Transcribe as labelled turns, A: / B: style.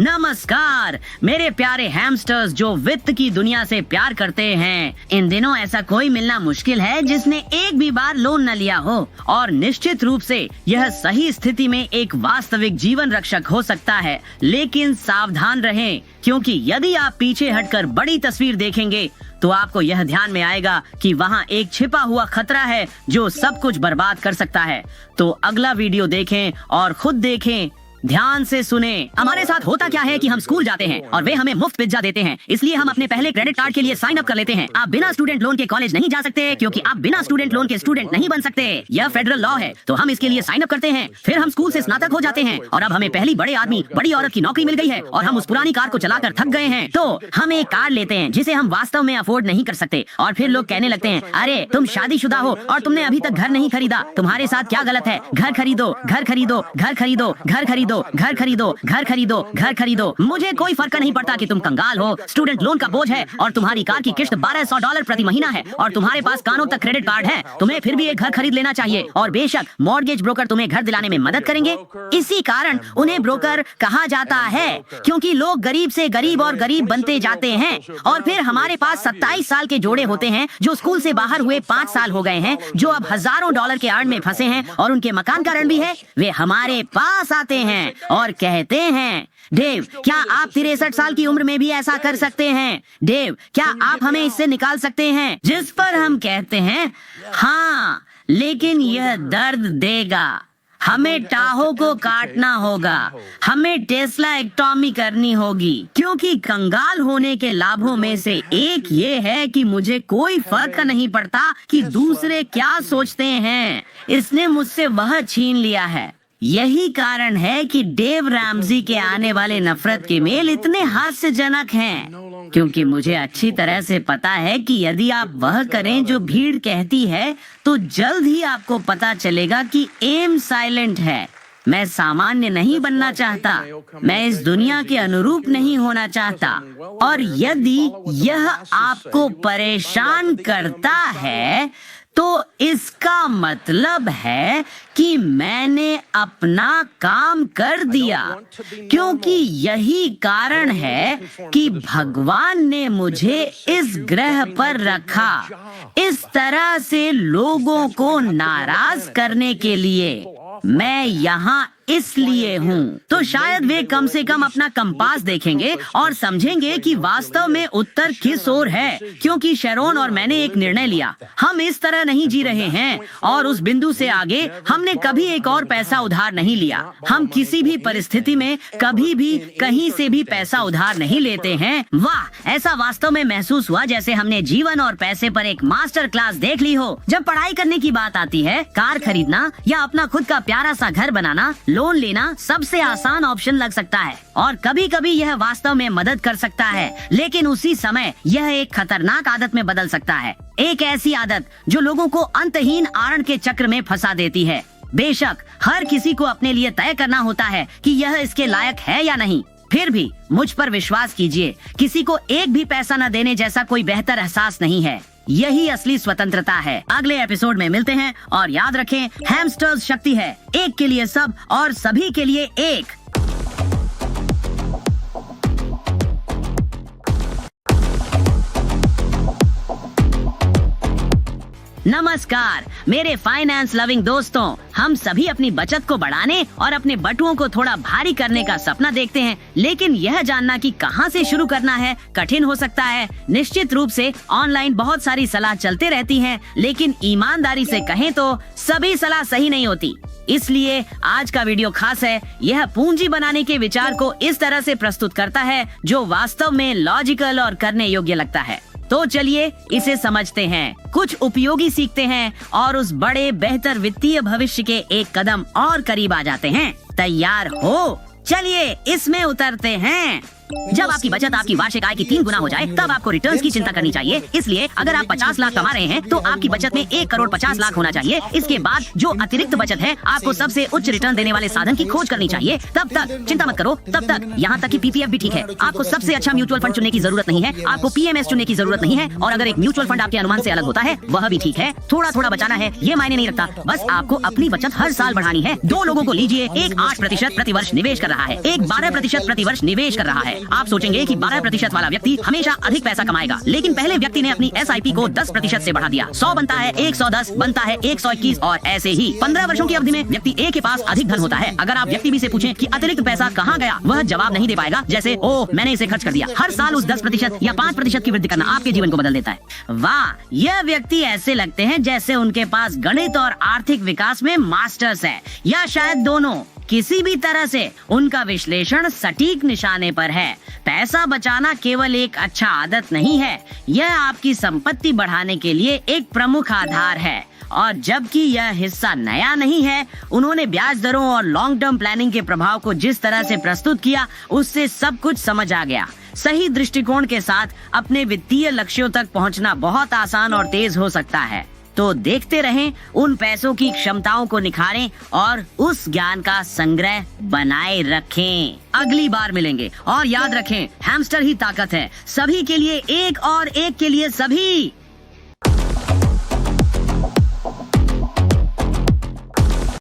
A: नमस्कार मेरे प्यारे हैमस्टर्स जो वित्त की दुनिया से प्यार करते हैं। इन दिनों ऐसा कोई मिलना मुश्किल है जिसने एक भी बार लोन न लिया हो, और निश्चित रूप से यह सही स्थिति में एक वास्तविक जीवन रक्षक हो सकता है। लेकिन सावधान रहें, क्योंकि यदि आप पीछे हटकर बड़ी तस्वीर देखेंगे तो आपको यह ध्यान में आएगा कि वहाँ एक छिपा हुआ खतरा है जो सब कुछ बर्बाद कर सकता है। तो अगला वीडियो देखें और खुद देखें, ध्यान से सुने। हमारे साथ होता क्या है कि हम स्कूल जाते हैं और वे हमें मुफ्त पिज्जा देते हैं, इसलिए हम अपने पहले क्रेडिट कार्ड के लिए साइन अप कर लेते हैं। आप बिना स्टूडेंट लोन के कॉलेज नहीं जा सकते, क्योंकि आप बिना स्टूडेंट लोन के स्टूडेंट नहीं बन सकते। यह फेडरल लॉ है, तो हम इसके लिए साइन अप करते हैं। फिर हम स्कूल से स्नातक हो जाते हैं और अब हमें पहली बड़े आदमी बड़ी औरत की नौकरी मिल गई है और हम उस पुरानी कार को चलाकर थक गए हैं, तो हम एक कार लेते हैं जिसे हम वास्तव में अफोर्ड नहीं कर सकते। और फिर लोग कहने लगते हैं, अरे तुम शादीशुदा हो और तुमने अभी तक घर नहीं खरीदा, तुम्हारे साथ क्या गलत है? घर खरीदो, घर खरीदो, घर खरीदो, घर खरीदो, घर खरीदो, घर खरीदो, घर खरीदो। मुझे कोई फर्क नहीं पड़ता कि तुम कंगाल हो, स्टूडेंट लोन का बोझ है और तुम्हारी कार की किश्त $1200 प्रति महीना है और तुम्हारे पास कानों तक क्रेडिट कार्ड है। तुम्हें फिर भी एक घर खरीद लेना चाहिए, और बेशक मॉर्गेज ब्रोकर तुम्हें घर दिलाने में मदद करेंगे। इसी कारण उन्हें ब्रोकर कहा जाता है, क्योंकि लोग गरीब से गरीब और गरीब बनते जाते हैं। और फिर हमारे पास 27 साल के जोड़े होते हैं जो स्कूल से बाहर हुए 5 साल हो गए हैं, जो अब हजारों डॉलर के आड़ में फंसे हैं और उनके मकान का ऋण भी है। वे हमारे पास आते हैं और कहते हैं, डेव क्या आप 63 साल की उम्र में भी ऐसा कर सकते हैं? डेव क्या आप हमें इससे निकाल सकते हैं? जिस पर हम कहते हैं, हाँ लेकिन यह दर्द देगा, हमें टाहो को काटना होगा, हमें टेस्ला एक्टॉमी करनी होगी। क्योंकि कंगाल होने के लाभों में से एक ये है कि मुझे कोई फर्क नहीं पड़ता कि दूसरे क्या सोचते हैं, इसने मुझसे वह छीन लिया है। यही कारण है कि डेव रैमजी के आने वाले नफरत के मेल इतने हास्यजनक हैं, क्योंकि मुझे अच्छी तरह से पता है कि यदि आप वह करें जो भीड़ कहती है, तो जल्द ही आपको पता चलेगा कि एम साइलेंट है। मैं सामान्य नहीं बनना चाहता, मैं इस दुनिया के अनुरूप नहीं होना चाहता, और यदि यह आपको परेशान करता है तो इसका मतलब है कि मैंने अपना काम कर दिया, क्योंकि यही कारण है कि भगवान ने मुझे इस ग्रह पर रखा, इस तरह से लोगों को नाराज करने के लिए। मैं यहाँ इसलिए हूँ। तो शायद वे कम से कम अपना कंपास देखेंगे और समझेंगे कि वास्तव में उत्तर किस ओर है, क्योंकि शैरोन और मैंने एक निर्णय लिया। हम इस तरह नहीं जी रहे हैं, और उस बिंदु से आगे हमने कभी एक और पैसा उधार नहीं लिया। हम किसी भी परिस्थिति में कभी भी कहीं से भी पैसा उधार नहीं लेते हैं। वाह, ऐसा वास्तव में महसूस हुआ जैसे हमने जीवन और पैसे पर एक मास्टर क्लास देख ली हो। जब पढ़ाई करने की बात आती है, कार खरीदना या अपना खुद का प्यारा सा घर बनाना, लोन लेना सबसे आसान ऑप्शन लग सकता है, और कभी कभी यह वास्तव में मदद कर सकता है। लेकिन उसी समय यह एक खतरनाक आदत में बदल सकता है, एक ऐसी आदत जो लोगों को अंतहीन आरण के चक्र में फंसा देती है। बेशक हर किसी को अपने लिए तय करना होता है कि यह इसके लायक है या नहीं। फिर भी मुझ पर विश्वास कीजिए, किसी को एक भी पैसा न देने जैसा कोई बेहतर एहसास नहीं है। यही असली स्वतंत्रता है। अगले एपिसोड में मिलते हैं, और याद रखें, हैमस्टर्स शक्ति है, एक के लिए सब और सभी के लिए एक। नमस्कार मेरे फाइनेंस लविंग दोस्तों, हम सभी अपनी बचत को बढ़ाने और अपने बटुओं को थोड़ा भारी करने का सपना देखते हैं, लेकिन यह जानना कि कहां से शुरू करना है कठिन हो सकता है। निश्चित रूप से ऑनलाइन बहुत सारी सलाह चलते रहती है, लेकिन ईमानदारी से कहें तो सभी सलाह सही नहीं होती। इसलिए आज का वीडियो खास है। यह पूंजी बनाने के विचार को इस तरह से प्रस्तुत करता है जो वास्तव में लॉजिकल और करने योग्य लगता है। तो चलिए इसे समझते हैं, कुछ उपयोगी सीखते हैं और उस बड़े बेहतर वित्तीय भविष्य के एक कदम और करीब आ जाते हैं। तैयार हो? चलिए इसमें उतरते हैं। जब आपकी बचत आपकी वार्षिक आय की 3 गुना हो जाए तब आपको रिटर्न्स की चिंता करनी चाहिए। इसलिए अगर आप 50 लाख कमा रहे हैं तो आपकी बचत में 1 करोड़ 50 लाख होना चाहिए। इसके बाद जो अतिरिक्त बचत है आपको सबसे उच्च रिटर्न देने वाले साधन की खोज करनी चाहिए। तब तक चिंता मत करो, तब तक यहाँ तक कि पीपीएफ भी ठीक है। आपको सबसे अच्छा म्यूचुअल फंड चुनने की जरूरत नहीं है, आपको पीएमएस चुनने की जरूरत नहीं है, और अगर एक म्यूचुअल फंड आपके अनुमान से अलग होता है वह भी ठीक है। थोड़ा थोड़ा बचाना है ये मायने नहीं रखता, बस आपको अपनी बचत हर साल बढ़ानी है। 2 लोगों को लीजिए, एक 8% प्रतिवर्ष निवेश कर रहा है, एक 12% प्रतिवर्ष निवेश कर रहा है। आप सोचेंगे कि 12% वाला व्यक्ति हमेशा अधिक पैसा कमाएगा, लेकिन पहले व्यक्ति ने अपनी एसआईपी को 10% से बढ़ा दिया। 100 बनता है 110, बनता है 121 और ऐसे ही 15 वर्षों की अवधि में व्यक्ति ए के पास अधिक धन होता है। अगर आप व्यक्ति बी से पूछें कि अतिरिक्त पैसा कहाँ गया, वह जवाब नहीं दे पाएगा, जैसे ओह मैंने इसे खर्च कर दिया। हर साल उस 10% या 5% की वृद्धि करना आपके जीवन को बदल देता है। वाह, यह व्यक्ति ऐसे लगते हैं जैसे उनके पास गणित और आर्थिक विकास में मास्टर्स है, या शायद दोनों। किसी भी तरह से उनका विश्लेषण सटीक निशाने पर है। पैसा बचाना केवल एक अच्छा आदत नहीं है, यह आपकी संपत्ति बढ़ाने के लिए एक प्रमुख आधार है। और जबकि यह हिस्सा नया नहीं है, उन्होंने ब्याज दरों और लॉन्ग टर्म प्लानिंग के प्रभाव को जिस तरह से प्रस्तुत किया उससे सब कुछ समझ आ गया। सही दृष्टिकोण के साथ अपने वित्तीय लक्ष्यों तक पहुंचना बहुत आसान और तेज हो सकता है। तो देखते रहें, उन पैसों की क्षमताओं को निखारें और उस ज्ञान का संग्रह बनाए रखें। अगली बार मिलेंगे और याद रखें, हैमस्टर ही ताकत है। सभी के लिए एक और एक के लिए सभी।